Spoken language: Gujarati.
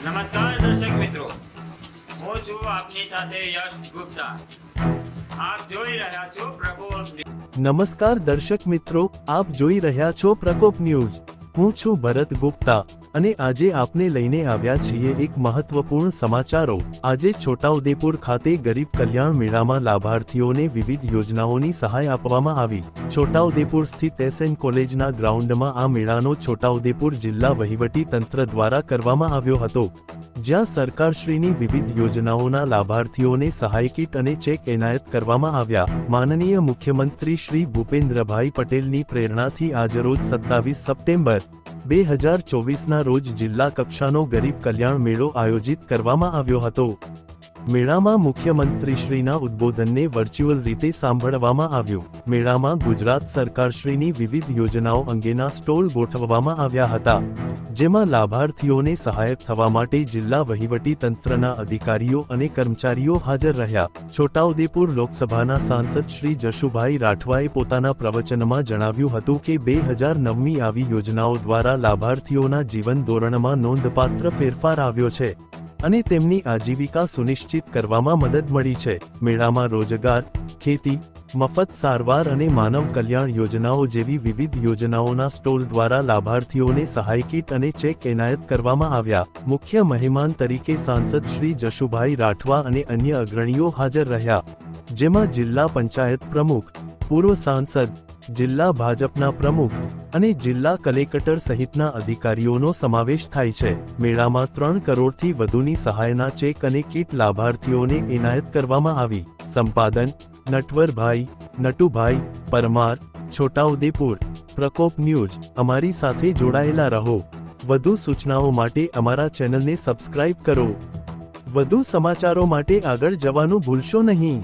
નમસ્કાર દર્શક મિત્રો, હું છું આપની સાથે યશ ગુપ્તા. આપ જોઈ રહ્યા છો પ્રકોપ ન્યૂઝ. નમસ્કાર દર્શક મિત્રો, આપ જોઈ રહ્યા છો પ્રકોપ ન્યૂઝ. હું છું ભરત ગુપ્તા અને આજે આપને લઈને આવ્યા છીએ એક મહત્વપૂર્ણ સમાચારો. આજે છોટાઉદેપુર ખાતે ગરીબ કલ્યાણ મેળામાં લાભાર્થીઓને વિવિધ યોજનાઓની સહાય આપવામાં આવી. છોટાઉદેપુર સ્થિત એસએન કોલેજના ગ્રાઉન્ડમાં આ મેળાનો છોટાઉદેપુર જિલ્લા વહીવટી તંત્ર દ્વારા કરવામાં આવ્યો હતો, જ્યાં સરકારશ્રીની વિવિધ યોજનાઓના લાભાર્થીઓને સહાય કીટ અને ચેક એનાયત કરવામાં આવ્યા. માનનીય મુખ્યમંત્રી શ્રી ભૂપેન્દ્રભાઈ પટેલની પ્રેરણાથી આજરોજ 27 સપ્ટેમ્બર 2024ના રોજ જિલ્લા કક્ષાનો ગરીબ કલ્યાણ મેળો આયોજિત કરવામાં આવ્યો હતો. મેળામાં મુખ્યમંત્રીશ્રીના ઉદ્બોધનને વર્ચ્યુઅલ રીતે સાંભળવામાં આવ્યું. મેળામાં ગુજરાત સરકારશ્રીની વિવિધ યોજનાઓ અંગેના સ્ટોલ ગોઠવવામાં આવ્યા હતા, જેમાં લાભાર્થીઓને સહાયક થવા માટે જિલ્લા વહીવટી તંત્રના અધિકારીઓ અને કર્મચારીઓ હાજર રહ્યા. છોટાઉદેપુર લોકસભાના સાંસદ શ્રી જશુભાઈ રાઠવાએ પોતાના પ્રવચનમાં જણાવ્યું હતું કે 2009ની આવી યોજનાઓ દ્વારા લાભાર્થીઓના જીવન ધોરણમાં નોંધપાત્ર ફેરફાર આવ્યો છે અને તેમની આજીવિકા સુનિશ્ચિત કરવામાં મદદ મળી છે. મેળામાં રોજગાર, ખેતી, મફત સારવાર અને માનવ કલ્યાણ યોજનાઓ જેવી વિવિધ યોજનાઓના સ્ટોલ દ્વારા લાભાર્થીઓને સહાય કીટ અને ચેક એનાયત કરવામાં આવ્યા. મુખ્ય મહેમાન તરીકે સાંસદ શ્રી જશુભાઈ રાઠવા અને અન્ય અગ્રણીઓ હાજર રહ્યા, જેમાં જિલ્લા પંચાયત પ્રમુખ, પૂર્વ સાંસદ, જિલ્લા ભાજપના પ્રમુખ અને જિલ્લા કલેક્ટર સહિતના અધિકારીઓનો સમાવેશ થાય છે. મેળામાં 3 કરોડથી વધુની સહાયના ચેક અને કીટ લાભાર્થીઓને એનાયત કરવામાં આવી. સંપાદન નટવરભાઈ નટુભાઈ પરમાર, છોટાઉદેપુર. પ્રકોપ ન્યૂઝ. અમારી સાથે જોડાયેલા રહો. વધુ સૂચનાઓ માટે અમારા ચેનલને સબસ્ક્રાઇબ કરો. વધુ સમાચારો માટે આગળ જવાનું ભૂલશો નહીં.